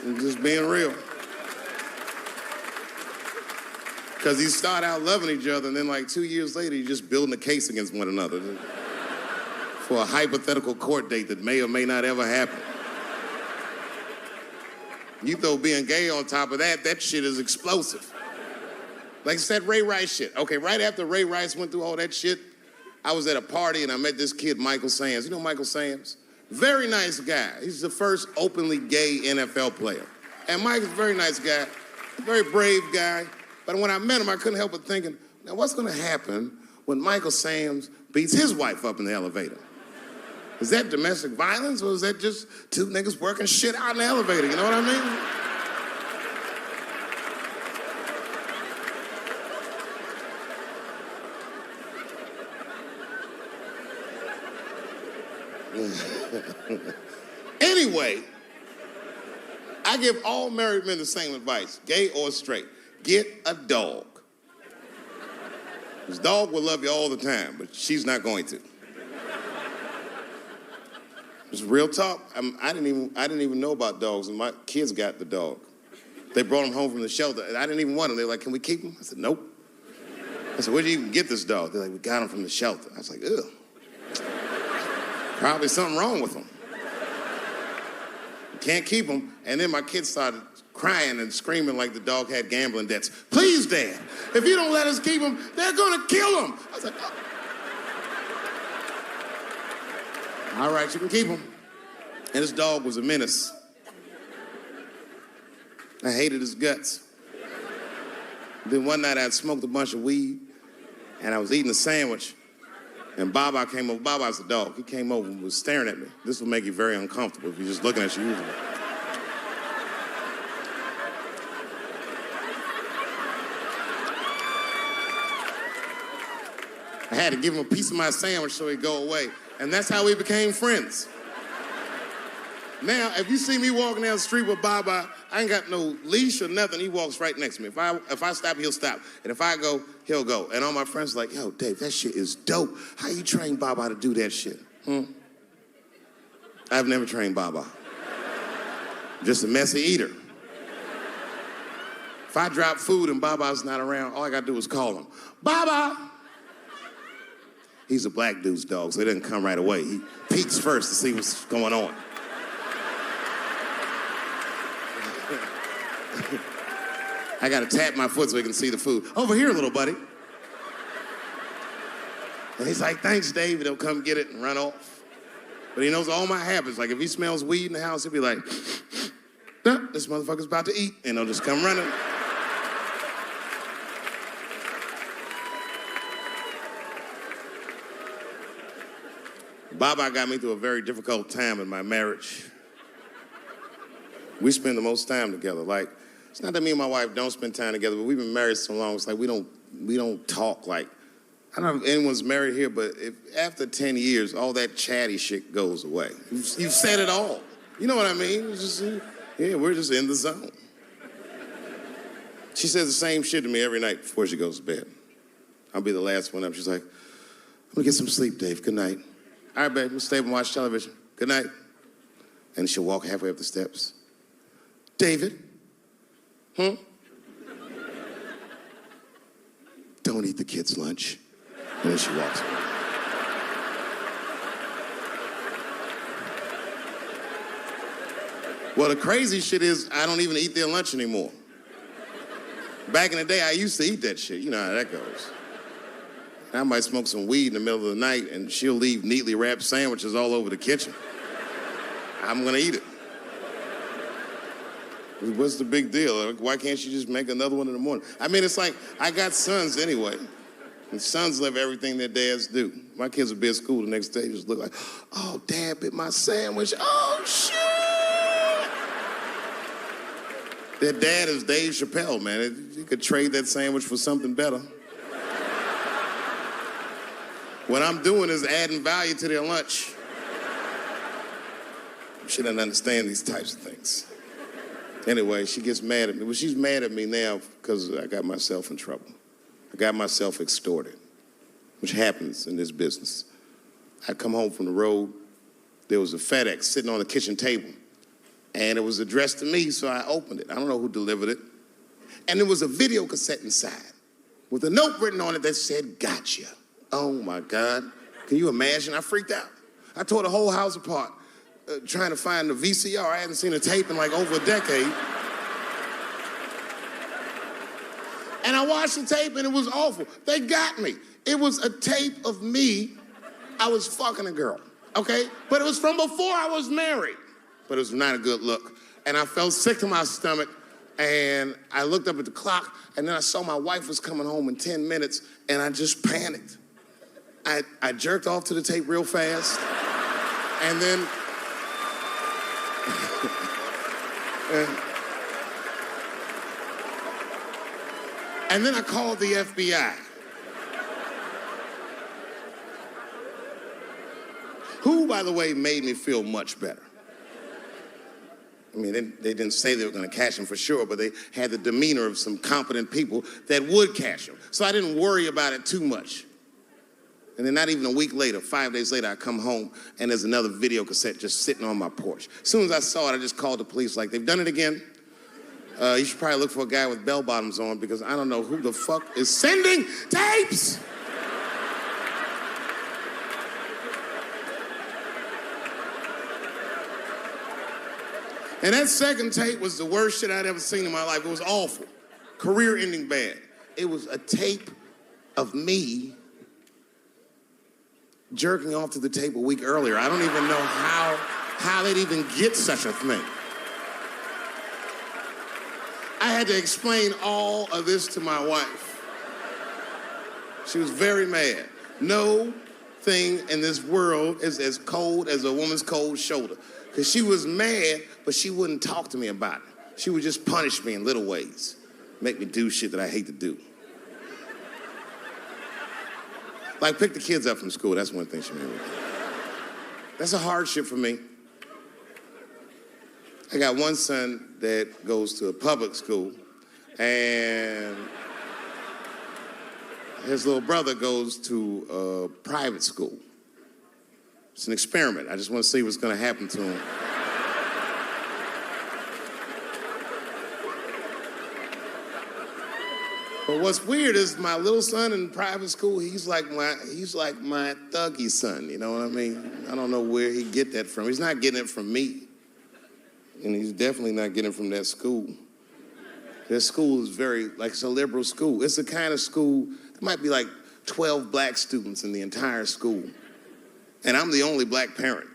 I'm just being real. Because you start out loving each other, and then like 2 years later, you're just building a case against one another for a hypothetical court date that may or may not ever happen. You throw being gay on top of that, that shit is explosive. Like it's that Ray Rice shit. Okay, right after Ray Rice went through all that shit, I was at a party and I met this kid, Michael Samms. You know Michael Samms? Very nice guy. He's the first openly gay NFL player. And Mike's a very nice guy, a very brave guy. But when I met him, I couldn't help but thinking, now what's gonna happen when Michael Samms beats his wife up in the elevator? Is that domestic violence, or is that just two niggas working shit out in the elevator? You know what I mean? Anyway, I give all married men the same advice, gay or straight. Get a dog. This dog will love you all the time, but she's not going to. It's real talk. I didn't even know about dogs, and my kids got the dog. They brought him home from the shelter, and I didn't even want him. They were like, "Can we keep him?" I said, "Nope." I said, "Where'd you even get this dog?" They're like, "We got him from the shelter." I was like, "Ugh." Probably something wrong with him. Can't keep him. And then my kids started crying and screaming like the dog had gambling debts. "Please, Dad, if you don't let us keep him, they're gonna kill him." I was like, "Oh. All right, you can keep him." And this dog was a menace. I hated his guts. Then one night I'd smoked a bunch of weed, and I was eating a sandwich, and Baba came over. Baba's the dog. He came over and was staring at me. This will make you very uncomfortable if you're just looking at you usually. I had to give him a piece of my sandwich so he'd go away. And that's how we became friends. Now, if you see me walking down the street with Baba, I ain't got no leash or nothing. He walks right next to me. If I stop, he'll stop. And if I go, he'll go. And all my friends are like, "Yo, Dave, that shit is dope. How you train Baba to do that shit?" I've never trained Baba. Just a messy eater. If I drop food and Baba's not around, all I gotta do is call him. "Baba!" He's a black dude's dog, so he doesn't come right away. He peeks first to see what's going on. I gotta tap my foot so he can see the food. "Over here, little buddy." And he's like, "Thanks, Dave." He'll come get it and run off. But he knows all my habits. Like if he smells weed in the house, he'll be like, "Nah, this motherfucker's about to eat." And he'll just come running. Baba got me through a very difficult time in my marriage. We spend the most time together. Like, it's not that me and my wife don't spend time together, but we've been married so long, it's like we don't talk like, I don't know if anyone's married here, but if after 10 years, all that chatty shit goes away. You've said it all. You know what I mean? It's just, yeah, we're just in the zone. She says the same shit to me every night before she goes to bed. I'll be the last one up. She's like, "I'm gonna get some sleep, Dave. Good night." "All right, babe, we'll stay up and watch television. Good night." And she'll walk halfway up the steps. "David, don't eat the kids' lunch." And then she walks away. Well, the crazy shit is I don't even eat their lunch anymore. Back in the day, I used to eat that shit. You know how that goes. I might smoke some weed in the middle of the night, and she'll leave neatly wrapped sandwiches all over the kitchen. I'm gonna eat it. What's the big deal? Why can't she just make another one in the morning? I mean, it's like, I got sons anyway. And sons love everything their dads do. My kids will be at school the next day, just look like, "Oh, Dad bit my sandwich. Oh, shit." Their dad is Dave Chappelle, man. You could trade that sandwich for something better. What I'm doing is adding value to their lunch. She doesn't understand these types of things. Anyway, she gets mad at me. Well, she's mad at me now because I got myself in trouble. I got myself extorted, which happens in this business. I come home from the road. There was a FedEx sitting on the kitchen table. And it was addressed to me, so I opened it. I don't know who delivered it. And there was a video cassette inside with a note written on it that said, "Gotcha." Oh my God. Can you imagine? I freaked out. I tore the whole house apart trying to find the VCR. I hadn't seen a tape in like over a decade. And I watched the tape and it was awful. They got me. It was a tape of me. I was fucking a girl, okay? But it was from before I was married. But it was not a good look. And I felt sick to my stomach. And I looked up at the clock, and then I saw my wife was coming home in 10 minutes, and I just panicked. I jerked off to the tape real fast, and then... and then I called the FBI. Who, by the way, made me feel much better. I mean, they didn't say they were going to catch him for sure, but they had the demeanor of some competent people that would catch him. So I didn't worry about it too much. And then not even a week later, 5 days later, I come home, and there's another video cassette just sitting on my porch. As soon as I saw it, I just called the police like, "They've done it again. You should probably look for a guy with bell bottoms on because I don't know who the fuck is sending tapes." And that second tape was the worst shit I'd ever seen in my life. It was awful. Career-ending bad. It was a tape of me jerking off to the tape a week earlier. I don't even know how they'd even get such a thing. I had to explain all of this to my wife. She was very mad. No thing in this world is as cold as a woman's cold shoulder. Because she was mad, but she wouldn't talk to me about it. She would just punish me in little ways. Make me do shit that I hate to do. Like pick the kids up from school. That's one thing she made me do. That's a hardship for me. I got one son that goes to a public school, and his little brother goes to a private school. It's an experiment. I just want to see what's going to happen to him. But what's weird is my little son in private school, he's like my thuggy son, you know what I mean? I don't know where he get that from. He's not getting it from me. And he's definitely not getting it from that school. That school is it's a liberal school. It's the kind of school, there might be like 12 black students in the entire school. And I'm the only black parent.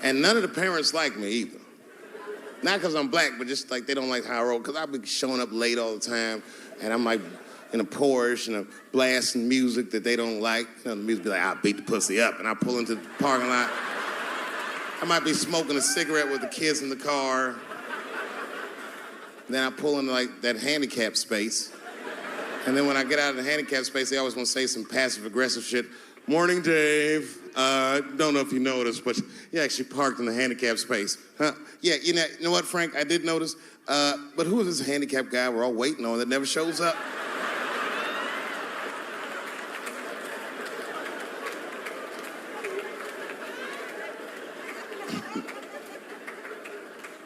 And none of the parents like me either. Not because I'm black, but just like they don't like how I roll. Because I be showing up late all the time, and I'm like in a Porsche and I'm blasting music that they don't like. You know, the music be like, "I'll beat the pussy up," and I pull into the parking lot. I might be smoking a cigarette with the kids in the car. Then I pull into like that handicap space. And then when I get out of the handicap space, they always want to say some passive aggressive shit. "Morning, Dave. Don't know if you noticed, but you actually parked in the handicap space." Huh? Yeah, you know what, Frank? I did notice. But who is this handicapped guy we're all waiting on that never shows up?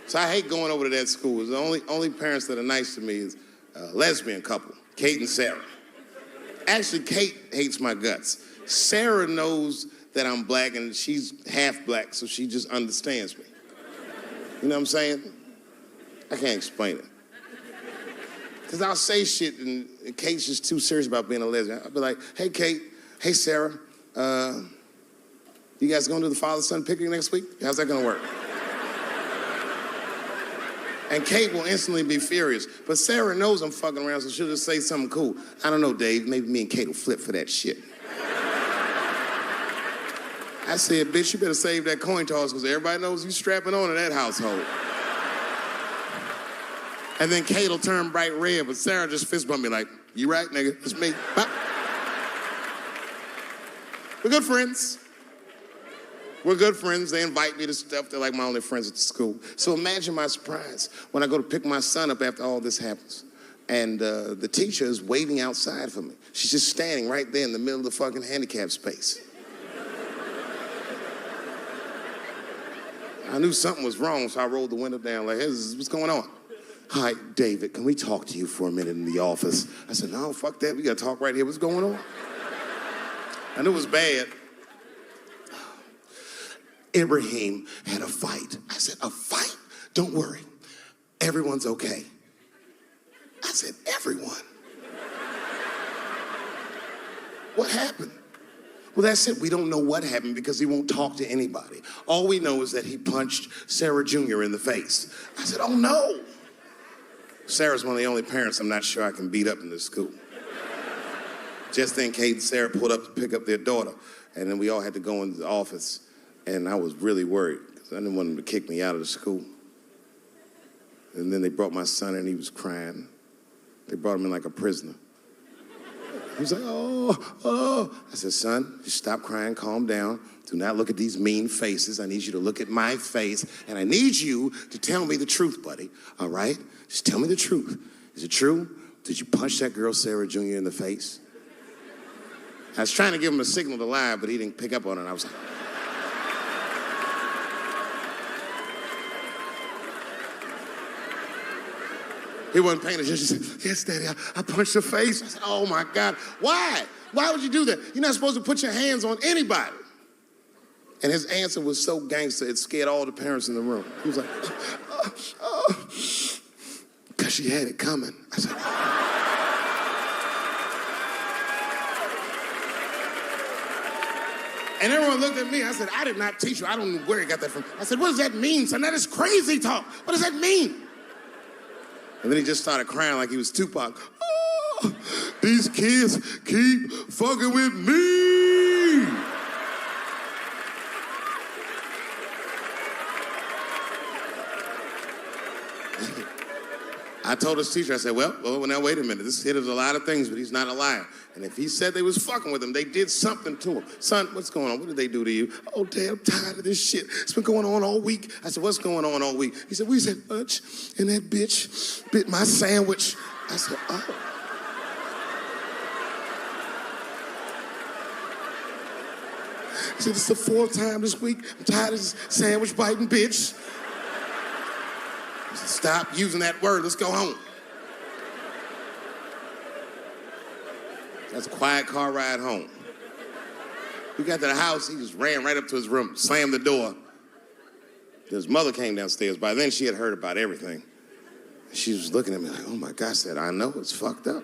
So I hate going over to that school. The only parents that are nice to me is a lesbian couple, Kate and Sarah. Actually, Kate hates my guts. Sarah knows that I'm black and she's half black, so she just understands me. You know what I'm saying? I can't explain it. Because I'll say shit and Kate's just too serious about being a lesbian. I'll be like, "Hey, Kate. Hey, Sarah. You guys going to do the father-son picnic next week? How's that going to work?" And Kate will instantly be furious. But Sarah knows I'm fucking around, so she'll just say something cool. "I don't know, Dave. Maybe me and Kate will flip for that shit." I said, "Bitch, you better save that coin toss because everybody knows you strapping on in that household." And then Kate will turn bright red, but Sarah just fist bump me like, "You right, nigga? It's me." Bop. We're good friends. We're good friends. They invite me to stuff. They're like my only friends at the school. So imagine my surprise when I go to pick my son up after all this happens. And the teacher is waiting outside for me. She's just standing right there in the middle of the fucking handicap space. I knew something was wrong, so I rolled the window down like, hey, what's going on? Hi, David, can we talk to you for a minute in the office? I said, no, fuck that. We got to talk right here. What's going on? I knew it was bad. Ibrahim had a fight. I said, a fight? Don't worry. Everyone's okay. I said, everyone? What happened? Well, that's it. We don't know what happened because he won't talk to anybody. All we know is that he punched Sarah Jr. in the face. I said, oh no. Sarah's one of the only parents I'm not sure I can beat up in this school. Just then, Kate and Sarah pulled up to pick up their daughter, and then we all had to go into the office, and I was really worried because I didn't want them to kick me out of the school. And then they brought my son in, he was crying. They brought him in like a prisoner. He was like, oh. I said, son, just stop crying, calm down. Do not look at these mean faces. I need you to look at my face, and I need you to tell me the truth, buddy, all right? Just tell me the truth. Is it true? Did you punch that girl, Sarah Jr., in the face? I was trying to give him a signal to lie, but he didn't pick up on it. I was like, he wasn't paying attention. He said, yes, Daddy, I punched her face. I said, oh, my God. Why? Why would you do that? You're not supposed to put your hands on anybody. And his answer was so gangster, it scared all the parents in the room. He was like, because she had it coming. I said, and everyone looked at me. I said, I did not teach you. I don't know where he got that from. I said, what does that mean, son? That is crazy talk. What does that mean? And then he just started crying like he was Tupac. Oh, these kids keep fucking with me. I told his teacher, I said, well, now wait a minute. This kid is a lot of things, but he's not a liar. And if he said they was fucking with him, they did something to him. Son, what's going on? What did they do to you? Oh, Dad, I'm tired of this shit. It's been going on all week. I said, what's going on all week? He said, we had lunch, and that bitch bit my sandwich. I said, oh. He said, it's the fourth time this week. I'm tired of this sandwich biting bitch. I said, stop using that word. Let's go home. That's a quiet car ride home. We got to the house. He just ran right up to his room, slammed the door. His mother came downstairs. By then, she had heard about everything. She was looking at me like, oh, my God. I said, I know. It's fucked up.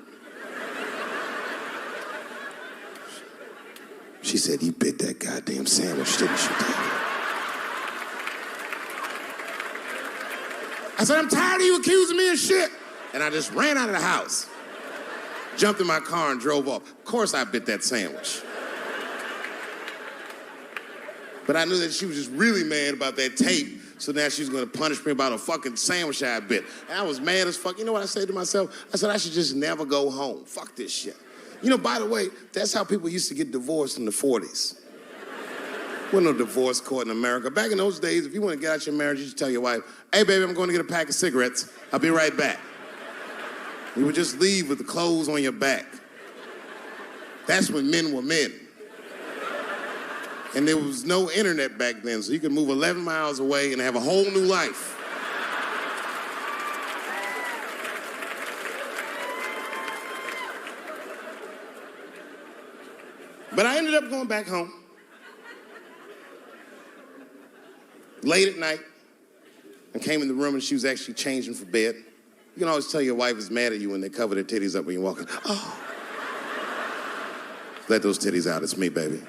She said, you bit that goddamn sandwich, didn't you, Daddy? I said, I'm tired of you accusing me of shit. And I just ran out of the house, jumped in my car and drove off. Of course I bit that sandwich. But I knew that she was just really mad about that tape, so now she was gonna punish me about a fucking sandwich I bit. And I was mad as fuck. You know what I said to myself? I said, I should just never go home. Fuck this shit. You know, by the way, that's how people used to get divorced in the 40s. There wasn't no divorce court in America. Back in those days, if you want to get out your marriage, you just tell your wife, hey, baby, I'm going to get a pack of cigarettes. I'll be right back. You would just leave with the clothes on your back. That's when men were men. And there was no internet back then, so you could move 11 miles away and have a whole new life. But I ended up going back home. Late at night, I came in the room and she was actually changing for bed. You can always tell your wife is mad at you when they cover their titties up when you're walking. Oh. Let those titties out. It's me, baby.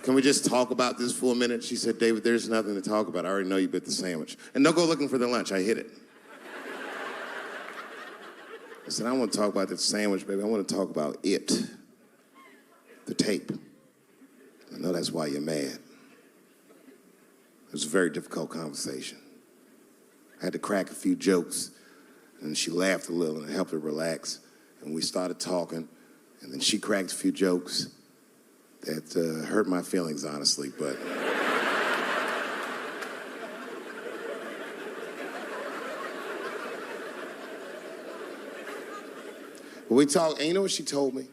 Can we just talk about this for a minute? She said, David, there's nothing to talk about. I already know you bit the sandwich. And don't go looking for the lunch. I hid it. I said, I don't want to talk about that sandwich, baby. I want to talk about it. The tape. I know that's why you're mad. It was a very difficult conversation. I had to crack a few jokes, and she laughed a little, and it helped her relax. And we started talking, and then she cracked a few jokes that hurt my feelings, honestly, but... We talked, and you know what she told me?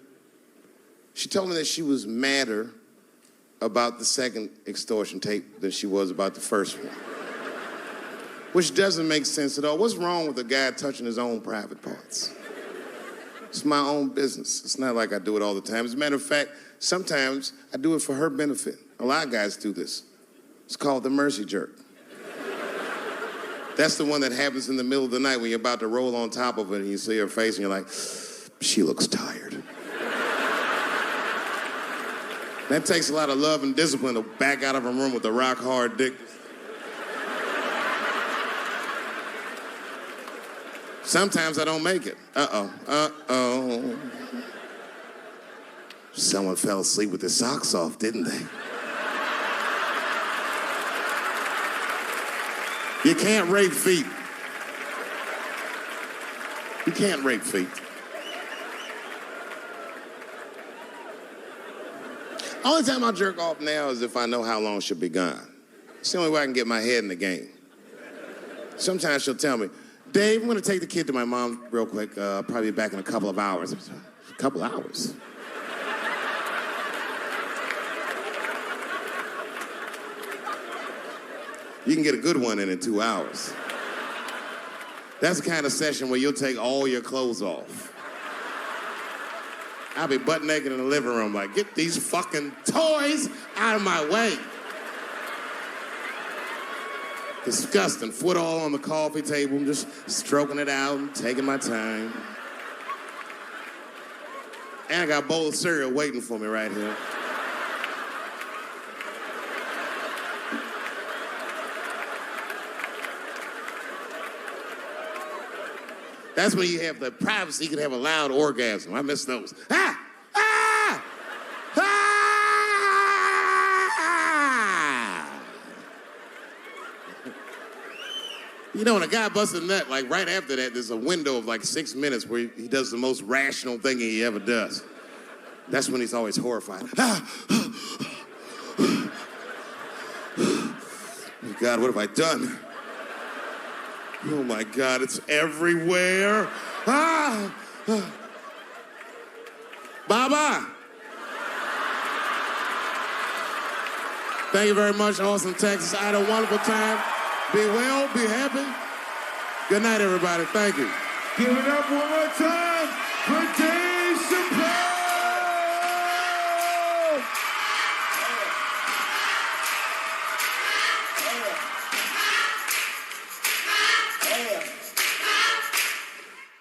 She told me that she was madder about the second extortion tape than she was about the first one. Which doesn't make sense at all. What's wrong with a guy touching his own private parts? It's my own business. It's not like I do it all the time. As a matter of fact, sometimes I do it for her benefit. A lot of guys do this. It's called the mercy jerk. That's the one that happens in the middle of the night when you're about to roll on top of it and you see her face and you're like, she looks tired. That takes a lot of love and discipline to back out of a room with a rock hard dick. Sometimes I don't make it. Uh-oh. Someone fell asleep with their socks off, didn't they? You can't rape feet. You can't rape feet. Only time I jerk off now is if I know how long she'll be gone. It's the only way I can get my head in the game. Sometimes she'll tell me, Dave, I'm gonna take the kid to my mom real quick. Probably be back in a couple of hours. A couple hours? You can get a good one in 2 hours. That's the kind of session where you'll take all your clothes off. I'll be butt naked in the living room like, get these fucking toys out of my way. Disgusting. Foot all on the coffee table, just stroking it out and taking my time. And I got a bowl of cereal waiting for me right here. That's when you have the privacy, you can have a loud orgasm. I miss those. Ah! Ah! Ah! You know, when a guy busts a nut, like right after that, there's a window of like 6 minutes where he does the most rational thing he ever does. That's when he's always horrified. Ah! Oh God, what have I done? Oh my God, it's everywhere. Ah! Bye-bye. Thank you very much, Austin, Texas. I had a wonderful time. Be well, be happy. Good night, everybody. Thank you. Give it up one more time for Dave Chappelle.